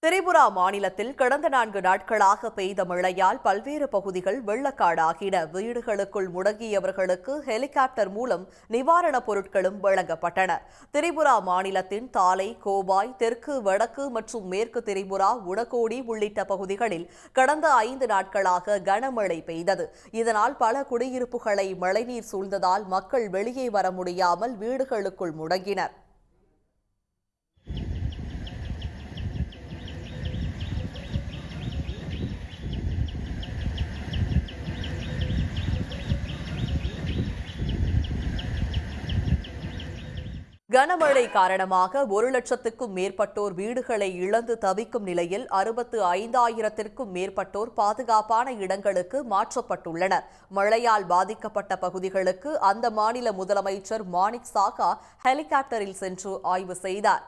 திரிபுரா மாநிலத்தில் கடந்த 4 நாட்களாக பெய்த மழையால் பல்வேறு பகுதிகள் வெள்ளக்காடாகின. வீடுகளுக்குள் முடங்கியவர்களுக்கு ஹெலிகாப்டர் மூலம் நிவாரணப் பொருட்களும் வழங்கப்பட்டன. திரிபுரா மாநிலத்தின் தாலை, கோபாய், தெற்கு, வடக்கு மற்றும் மேற்கு திரிபுரா, உனகோடி உள்ளிட்ட பகுதிகளில் கடந்த 5 நாட்களாக கனமழை பெய்தது. இதனால் பல குடியிருப்புகளை மழைநீர் சூழ்ந்ததால் மக்கள் வெளியே வர முடியாமல் வீடுகளுக்குள் முடங்கினர். கனமழை காரணமாக 1,00,000க்கும் மேற்பட்டோர் வீடுகளை இழந்து தவிக்கும் நிலையில் 65,000த்திற்கும் மேற்பட்டோர் பாதுகாப்பான இடங்களுக்கு மாற்றப்பட்டுள்ளனர். மழையால் பாதிக்கப்பட்ட பகுதிகளுக்கு அந்த மாநில முதலமைச்சர் மாணிக் சாகா ஹெலிகாப்டரில் சென்று ஆய்வு செய்தார்.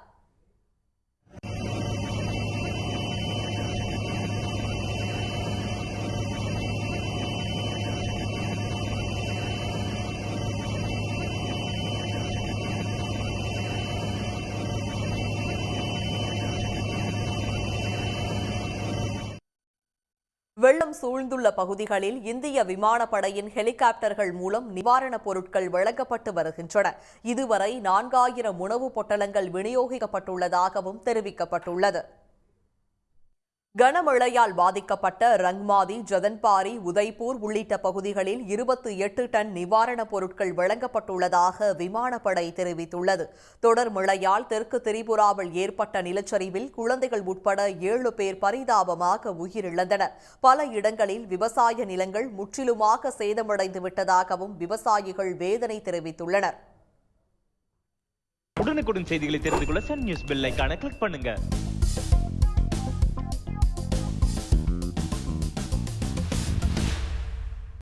வெள்ளம் சூழ்ந்துள்ள பகுதிகளில் இந்திய விமானப்படையின் ஹெலிகாப்டர்கள் மூலம் நிவாரணப் பொருட்கள் வழங்கப்பட்டு வருகின்றன. இதுவரை 4,000 உணவுப் பொட்டலங்கள் விநியோகிக்கப்பட்டுள்ளதாகவும் தெரிவிக்கப்பட்டுள்ளது. கனமழையால் பாதிக்கப்பட்ட ரங்மாதி, ஜதன்பாரி, உதய்பூர் உள்ளிட்ட பகுதிகளில் 28 டன் நிவாரணப் பொருட்கள் வழங்கப்பட்டுள்ளதாக விமானப்படை தெரிவித்துள்ளது. தொடர் மழையால் தெற்கு திரிபுராவில் ஏற்பட்ட நிலச்சரிவில் குழந்தைகள் உட்பட 7 பேர் பரிதாபமாக உயிரிழந்தனர். பல இடங்களில் விவசாய நிலங்கள் முற்றிலுமாக சேதமடைந்து விட்டதாகவும் விவசாயிகள் வேதனை தெரிவித்துள்ளனர். உடனுக்குடன் செய்திகளை தெரிந்து கொள்ள சன் நியூஸ் பெல் ஐகானை கிளிக் பண்ணுங்க.